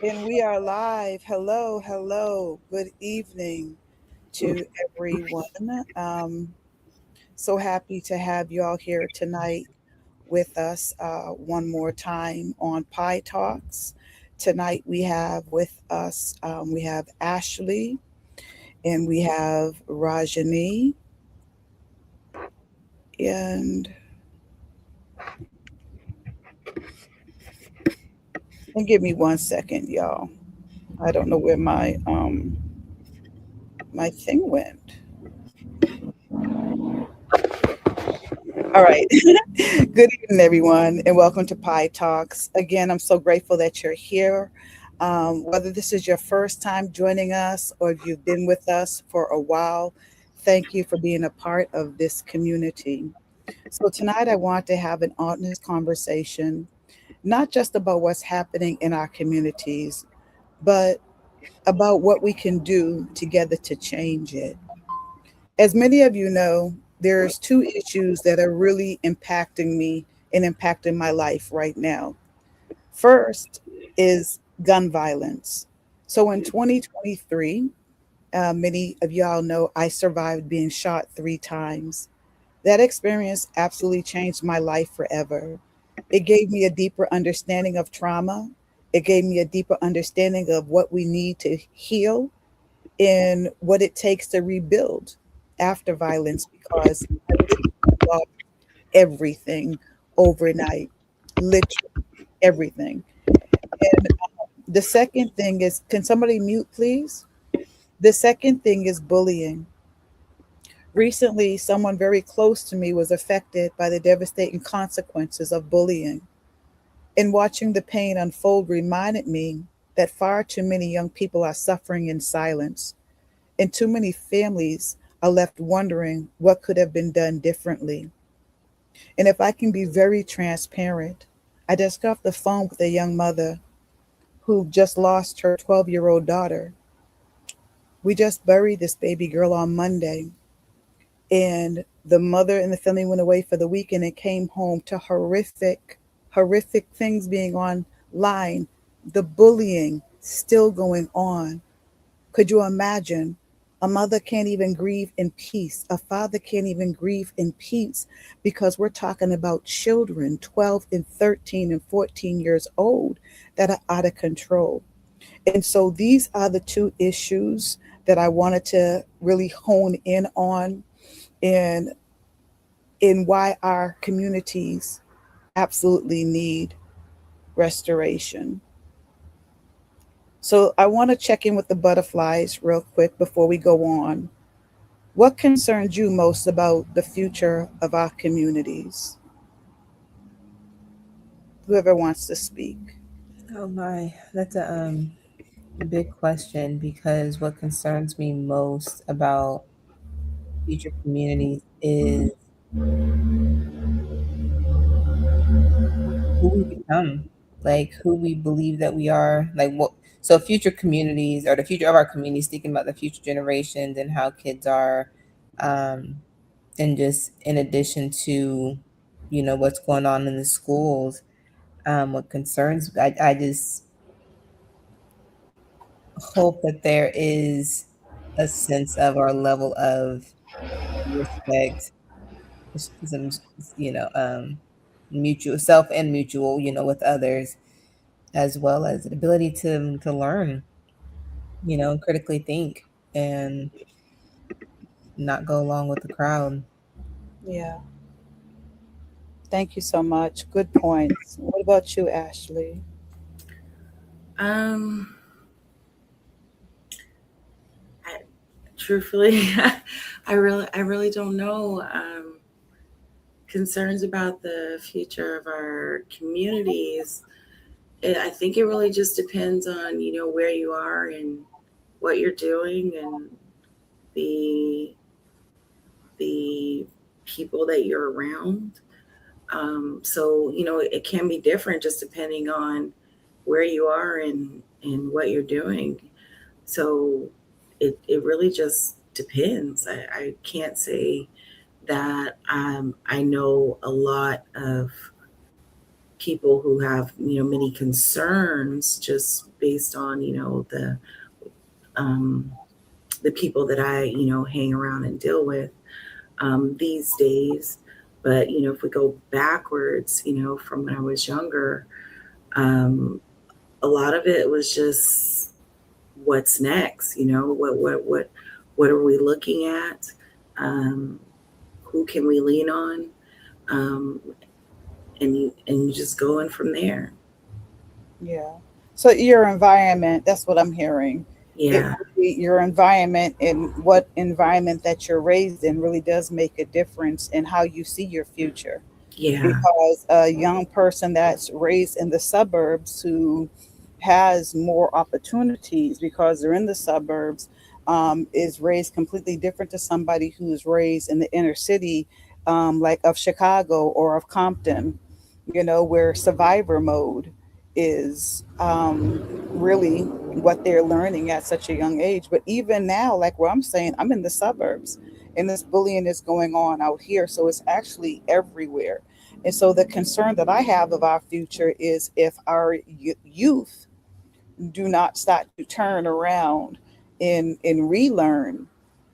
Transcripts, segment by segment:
And we are live. Hello, hello. Good evening to everyone. So happy to have you all here tonight with us one more time on Pi Talks. Tonight we have with us, we have Ashley and we have Rajani. And give me 1 second, y'all. I don't know where my thing went. All right. Good evening, everyone, and welcome to Pi Talks. Again, I'm so grateful that you're here. Whether this is your first time joining us or if you've been with us for a while, thank you for being a part of this community. So, tonight I want to have an honest conversation, not just about what's happening in our communities, but about what we can do together to change it. As many of you know, there's two issues that are really impacting me and impacting my life right now. First is gun violence. So in 2023, many of y'all know I survived being shot 3 times. That experience absolutely changed my life forever. It gave me a deeper understanding of trauma. It gave me a deeper understanding of what we need to heal and what it takes to rebuild after violence because I literally lost everything overnight, literally everything. And the second thing is, can somebody mute, please? The second thing is bullying. Recently, someone very close to me was affected by the devastating consequences of bullying. And watching the pain unfold reminded me that far too many young people are suffering in silence, and too many families are left wondering what could have been done differently. And if I can be very transparent, I just got off the phone with a young mother who just lost her 12-year-old daughter. We just buried this baby girl on Monday, and the mother and the family went away for the weekend and came home to horrific things being online, the bullying still going on. Could you imagine? A mother can't even grieve in peace. A father can't even grieve in peace because we're talking about children 12 and 13 and 14 years old that are out of control. And so these are the two issues that I wanted to really hone in on and in why our communities absolutely need restoration. So I want to check in with the butterflies real quick before we go on. What concerns you most about the future of our communities? Whoever wants to speak. Oh my, that's a big question because what concerns me most about future communities is who we become, like who we believe that we are, like what. So future communities or the future of our communities, thinking about the future generations and how kids are, um, and just in addition to, what's going on in the schools. What concerns I just hope that there is a sense of our level of respect, some, you know, um, mutual self and mutual, with others, as well as the ability to learn, critically think and not go along with the crowd. Yeah, thank you so much. Good points. What about you, Ashley? Um, I, truthfully, I really don't know. Concerns about the future of our communities. I think it really just depends on where you are and what you're doing and the the people that you're around. So it can be different just depending on where you are and what you're doing. So it really just depends. I can't say that I know a lot of people who have, many concerns just based on, um, the people that I, hang around and deal with these days. But, if we go backwards, from when I was younger, um, a lot of it was just what's next, what are we looking at? Um, who can we lean on? Um, and you just going from there. Yeah. So your environment, that's what I'm hearing. It Yeah, really, your environment and what environment that you're raised in really does make a difference in how you see your future. yeah, Because a young person that's raised in the suburbs who has more opportunities because they're in the suburbs is raised completely different to somebody who's raised in the inner city, like of Chicago or of Compton, where survivor mode is really what they're learning at such a young age. But even now, like where I'm saying, I'm in the suburbs and this bullying is going on out here. So it's actually everywhere. And so the concern that I have of our future is if our youth do not start to turn around and relearn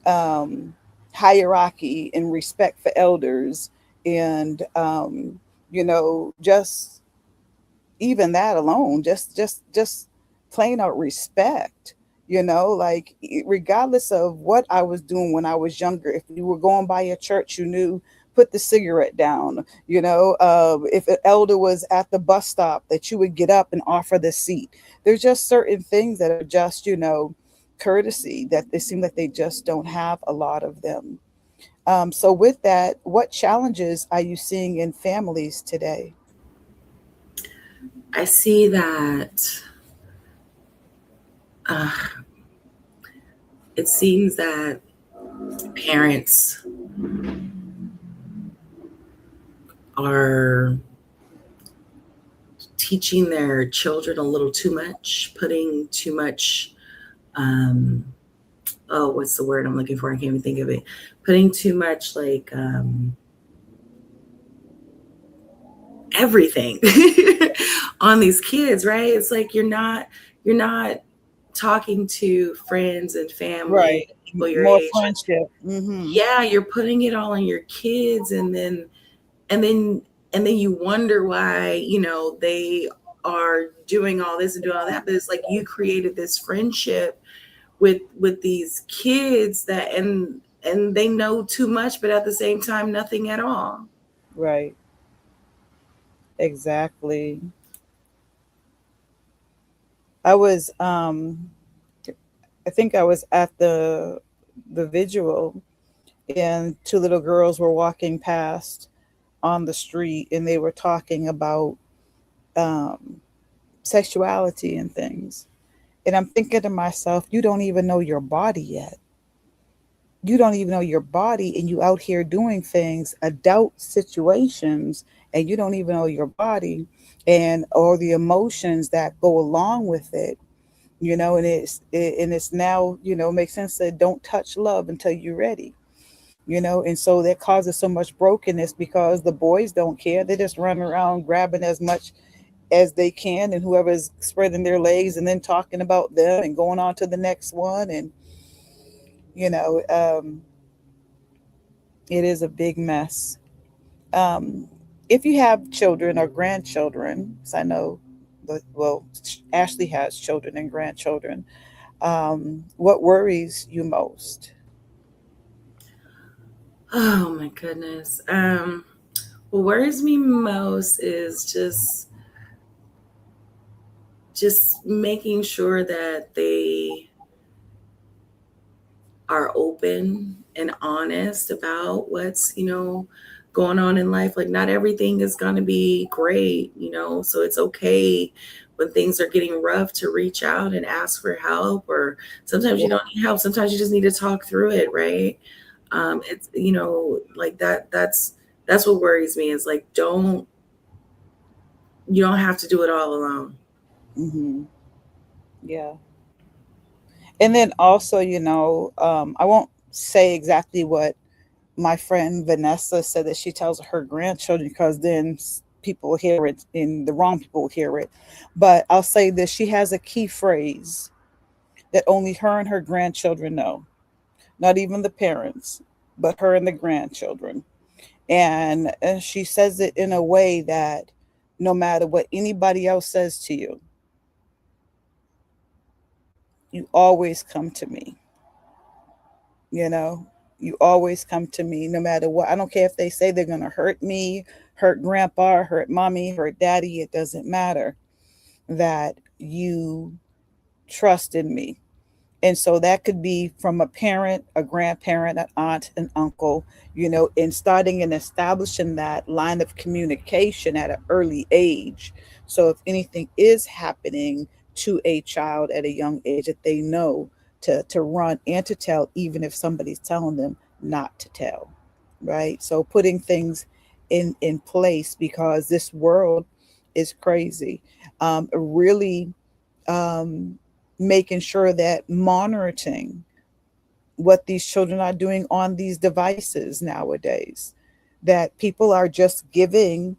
um, hierarchy and respect for elders and just even that alone, just plain out respect, like regardless of what I was doing when I was younger, if you were going by a church, you knew, put the cigarette down, if an elder was at the bus stop, that you would get up and offer the seat. There's just certain things that are just, courtesy that it seems like they just don't have a lot of them. So with that, what challenges are you seeing in families today? I see that. Uh, it seems that parents are teaching their children a little too much, putting too much. Um, oh, what's the word I'm looking for? I can't even think of it. Putting too much like everything on these kids, right? It's like you're not talking to friends and family, Right. people your More age. friendship. Hmm. Yeah, you're putting it all on your kids, and then and then you wonder why, they are doing all this and doing all that. But it's like you created this friendship with these kids and they know too much, but at the same time nothing at all. Right. Exactly. I was I think I was at the visual and two little girls were walking past on the street and they were talking about um sexuality and things. And I'm thinking to myself, you don't even know your body yet. You don't even know your body and you out here doing things, adult situations, and you don't even know your body and or the emotions that go along with it, and it's now, makes sense that don't touch love until you're ready, and so that causes so much brokenness because the boys don't care. They just run around grabbing as much as they can and whoever's spreading their legs and then talking about them and going on to the next one. And you know um, it is a big mess. um, if you have children or grandchildren, 'cause I know well, Ashley has children and grandchildren, what worries you most? Oh my goodness. What worries me most is just making sure that they are open and honest about what's, going on in life. Like not everything is going to be great, so it's okay when things are getting rough to reach out and ask for help, or sometimes Yeah. you don't need help. Sometimes you just need to talk through it, right? It's, like that's what worries me is like, you don't have to do it all alone. Hmm. Yeah. And then also, I won't say exactly what my friend Vanessa said that she tells her grandchildren because then people will hear it and the wrong people will hear it. But I'll say this: she has a key phrase that only her and her grandchildren know, not even the parents, but her and the grandchildren. And she says it in a way that no matter what anybody else says to you, you always come to me. You know, you always come to me no matter what. I don't care if they say they're going to hurt me, hurt grandpa, hurt mommy, hurt daddy. It doesn't matter that you trust in me. And so that could be from a parent, a grandparent, an aunt, an uncle, in starting and establishing that line of communication at an early age. So if anything is happening to a child at a young age, that they know to run and to tell, even if somebody's telling them not to tell, right? So putting things in place, because this world is crazy. Really making sure that monitoring what these children are doing on these devices nowadays, that people are just giving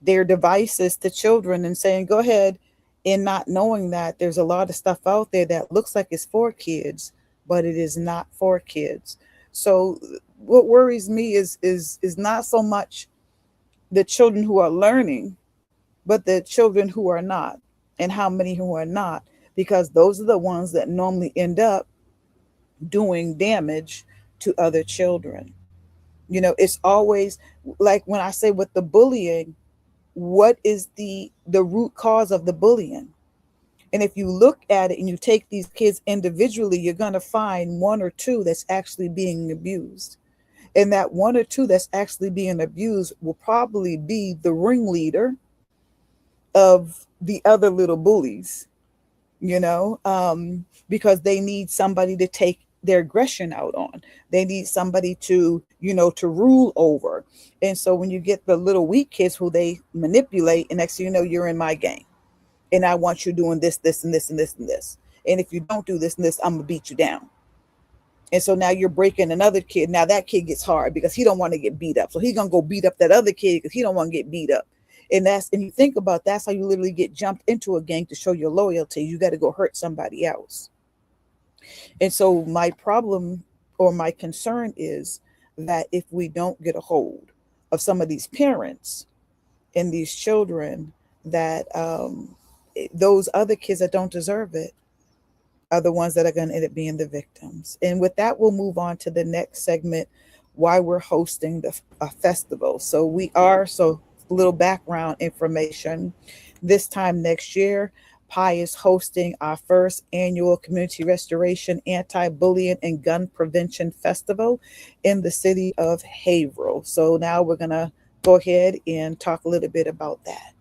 their devices to children and saying, go ahead, and not knowing that there's a lot of stuff out there that looks like it's for kids, but it is not for kids. So what worries me is not so much the children who are learning, but the children who are not, and how many who are not, because those are the ones that normally end up doing damage to other children. It's always like when I say with the bullying, what is the root cause of the bullying? And if you look at it and you take these kids individually, you're going to find one or two that's actually being abused. And that one or two that's actually being abused will probably be the ringleader of the other little bullies, because they need somebody to take their aggression out on. They need somebody to rule over. And so when you get the little weak kids who they manipulate, and next thing you know, you're in my game. And I want you doing this, this, and this, and this, and this. And if you don't do this and this, I'm going to beat you down. And so now you're breaking another kid. Now that kid gets hard because he don't want to get beat up. So he's going to go beat up that other kid because he don't want to get beat up. And you think about, that's how you literally get jumped into a gang to show your loyalty. You got to go hurt somebody else. And so my problem or my concern is that if we don't get a hold of some of these parents and these children, that those other kids that don't deserve it are the ones that are going to end up being the victims. And with that, we'll move on to the next segment, why we're hosting a festival. So little background information. This time next year, PI is hosting our first annual Community Restoration, Anti-Bullying, and Gun Prevention Festival in the city of Haverhill. So now we're going to go ahead and talk a little bit about that.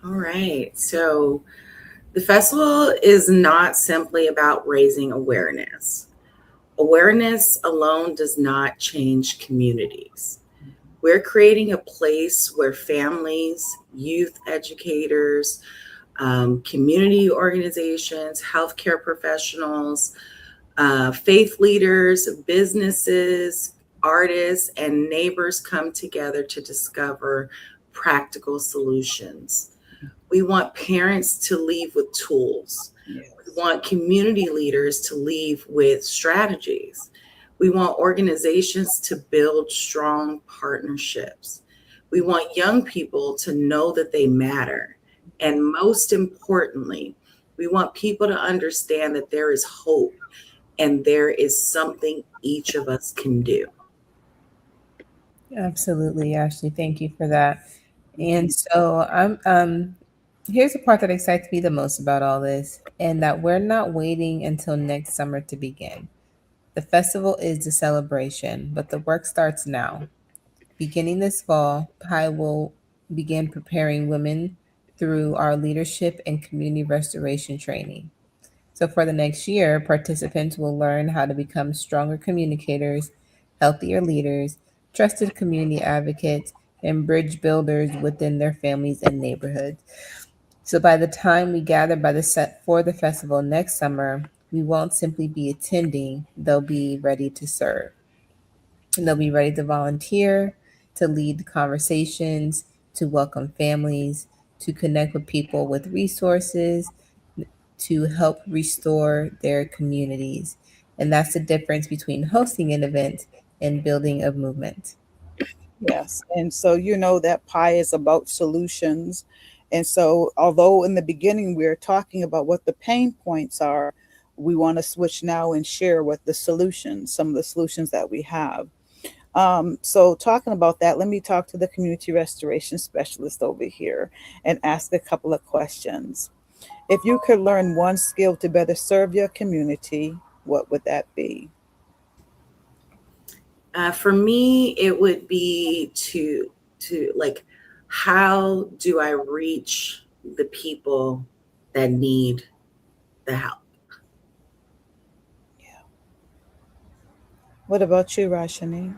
All right. So the festival is not simply about raising awareness. Awareness alone does not change communities. We're creating a place where families, youth educators, community organizations, healthcare professionals, faith leaders, businesses, artists, and neighbors come together to discover practical solutions. We want parents to leave with tools. Yes. We want community leaders to leave with strategies. We want organizations to build strong partnerships. We want young people to know that they matter. And most importantly, we want people to understand that there is hope and there is something each of us can do. Absolutely, Ashley. Thank you for that. And so here's the part that excites me the most about all this, and that we're not waiting until next summer to begin. The festival is the celebration, but the work starts now. Beginning this fall, PI will begin preparing women through our leadership and community restoration training. So for the next year, participants will learn how to become stronger communicators, healthier leaders, trusted community advocates, and bridge builders within their families and neighborhoods. So by the time we gather for the festival next summer, we won't simply be attending, they'll be ready to serve. And they'll be ready to volunteer, to lead the conversations, to welcome families, to connect with people with resources, to help restore their communities. And that's the difference between hosting an event and building a movement. Yes. And so, that pie is about solutions. And so, although in the beginning we are talking about what the pain points are, we want to switch now and share what the solutions, some of the solutions that we have. So, talking about that, let me talk to the community restoration specialist over here and ask a couple of questions. If you could learn one skill to better serve your community, what would that be? For me, it would be to like, how do I reach the people that need the help? Yeah. What about you, Rashani?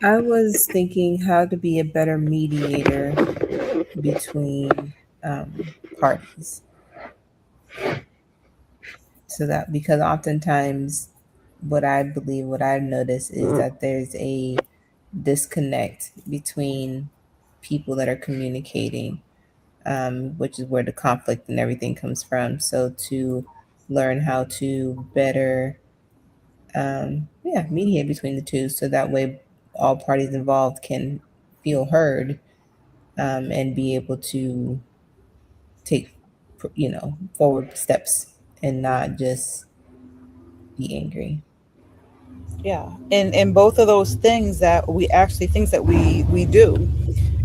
I was thinking how to be a better mediator between parties. So that, because oftentimes what I've noticed is that there's a disconnect between people that are communicating, which is where the conflict and everything comes from. So to learn how to better, mediate between the two, so that way all parties involved can feel heard, and be able to take, forward steps and not just be angry. Yeah, and both of those things that we actually things that we do,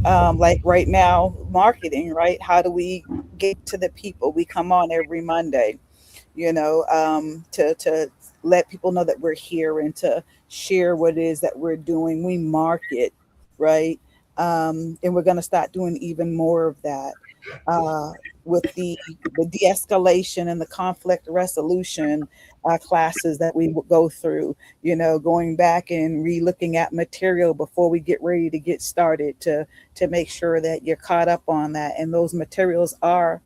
like right now, marketing, right? How do we get to the people? We come on every Monday, to let people know that we're here and to share what it is that we're doing. We market, right? And we're going to start doing even more of that, uh, with the de-escalation and the conflict resolution classes that we will go through. Going back and re-looking at material before we get ready to get started to make sure that you're caught up on that, and those materials are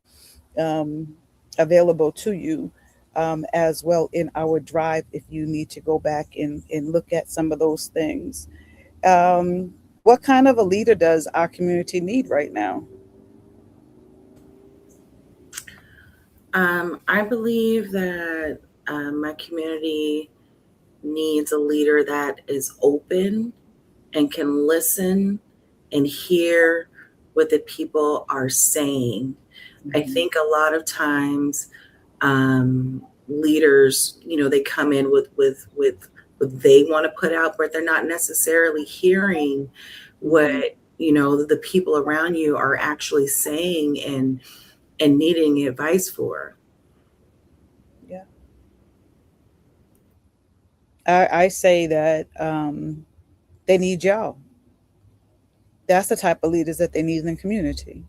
um, available to you, as well in our drive if you need to go back and look at some of those things. What kind of a leader does our community need right now? I believe that my community needs a leader that is open and can listen and hear what the people are saying. I Mhm. think a lot of times, leaders, they come in with what they want to put out, but they're not necessarily hearing what Mhm. the people around you are actually saying and needing advice for. Yeah, I say that they need y'all. That's the type of leaders that they need in the community.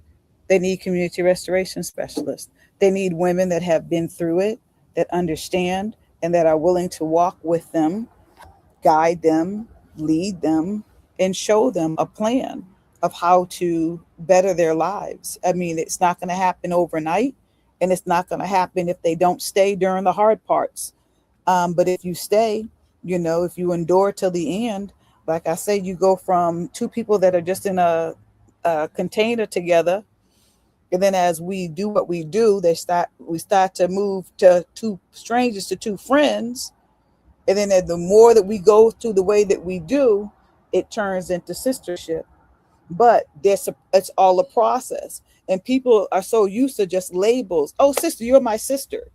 They need community restoration specialists. They need women that have been through it, that understand, and that are willing to walk with them, guide them, lead them, and show them a plan of how to better their lives. I mean, it's not going to happen overnight, and it's not going to happen if they don't stay during the hard parts. But if you stay, if you endure till the end, like I say, you go from two people that are just in a container together, and then as we do what we do, we start to move to two strangers to two friends, and then the more that we go through the way that we do, it turns into sistership. But it's all a process, and people are so used to just labels. Oh, sister, you're my sister.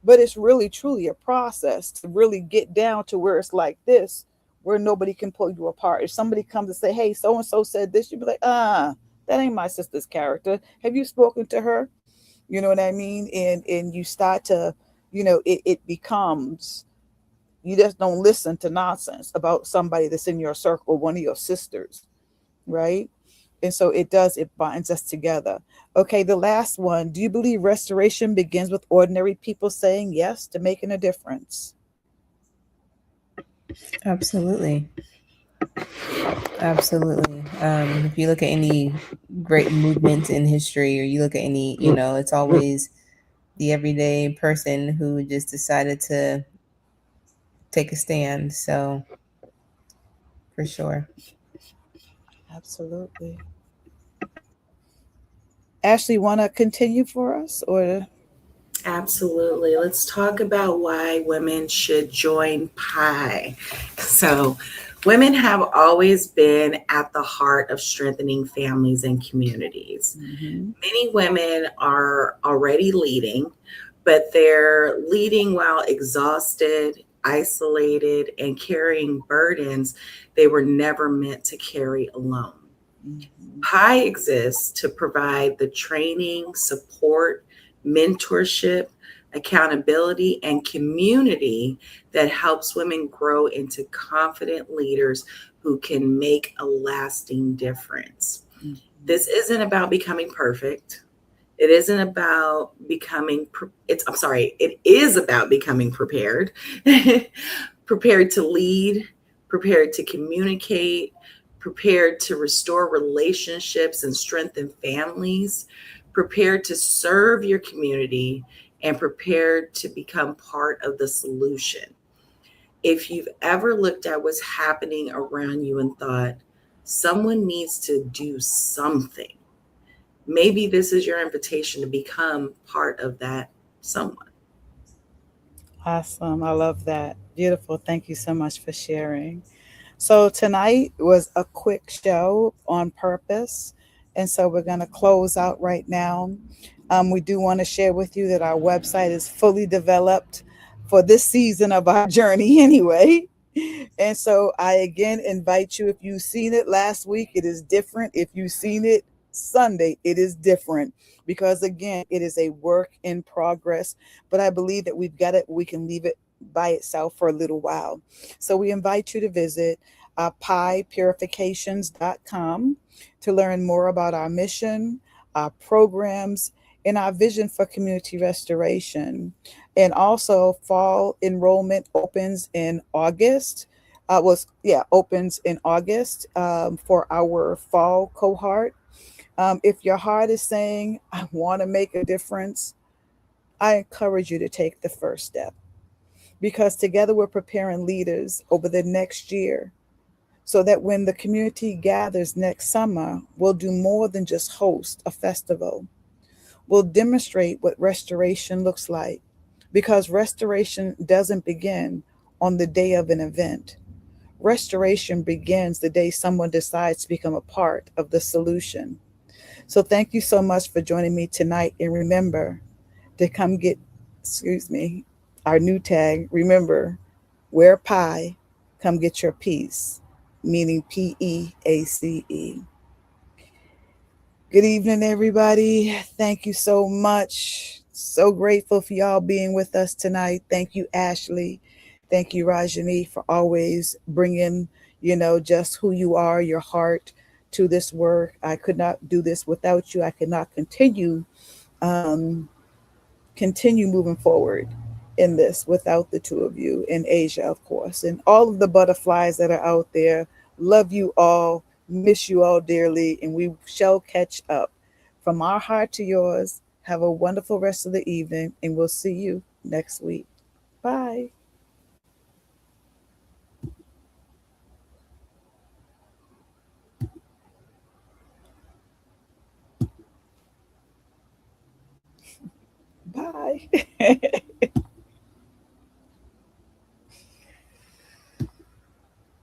But it's really truly a process to really get down to where it's like this, where nobody can pull you apart. If somebody comes and say, hey, so and so said this, you'd be like, that ain't my sister's character. Have you spoken to her? You know what I mean? And you start to, it becomes, you just don't listen to nonsense about somebody that's in your circle, one of your sisters, right? And so it binds us together. Okay, the last one. Do you believe restoration begins with ordinary people saying yes to making a difference? Absolutely. Absolutely. If you look at any great movements in history, or you look at any, it's always the everyday person who just decided to take a stand. So for sure. Absolutely. Ashley, want to continue for us or? Absolutely. Let's talk about why women should join PI. So, women have always been at the heart of strengthening families and communities. Mhm. Many women are already leading, but they're leading while exhausted, isolated, and carrying burdens they were never meant to carry alone. Mhm. PI exists to provide the training, support, mentorship, accountability, and community that helps women grow into confident leaders who can make a lasting difference. Mhm. This isn't about becoming perfect. It isn't about becoming, I'm sorry, it is about becoming prepared, prepared to lead, prepared to communicate, prepared to restore relationships and strengthen families, prepared to serve your community, and prepared to become part of the solution. If you've ever looked at what's happening around you and thought, someone needs to do something, maybe this is your invitation to become part of that someone. Awesome. I love that. Beautiful. Thank you so much for sharing. So tonight was a quick show on purpose. And so we're going to close out right now. We do want to share with you that our website is fully developed for this season of our journey anyway. And so I again invite you, if you've seen it last week, it is different. If you've seen it Sunday, it is different because again, it is a work in progress. But I believe that we've got it, we can leave it by itself for a little while. So we invite you to visit piepurifications.com to learn more about our mission, our programs, and our vision for community restoration. And also, fall enrollment opens in August. Opens in August for our fall cohort. If your heart is saying, "I want to make a difference," I encourage you to take the first step because together we're preparing leaders over the next year so that when the community gathers next summer, we'll do more than just host a festival. We'll demonstrate what restoration looks like because restoration doesn't begin on the day of an event. Restoration begins the day someone decides to become a part of the solution. So thank you so much for joining me tonight. And remember to come get, excuse me, our new tag. Remember, wear pie, come get your peace, meaning PEACE. Good evening, everybody. Thank you so much. So grateful for y'all being with us tonight. Thank you, Ashley. Thank you, Rajani, for always bringing, just who you are, your heart to this work. I could not do this without you. I could not um, continue moving forward in this without the two of you in Asia, of course, and all of the butterflies that are out there. Love you all, miss you all dearly, and we shall catch up. From our heart to yours, have a wonderful rest of the evening, and we'll see you next week. Bye. Bye.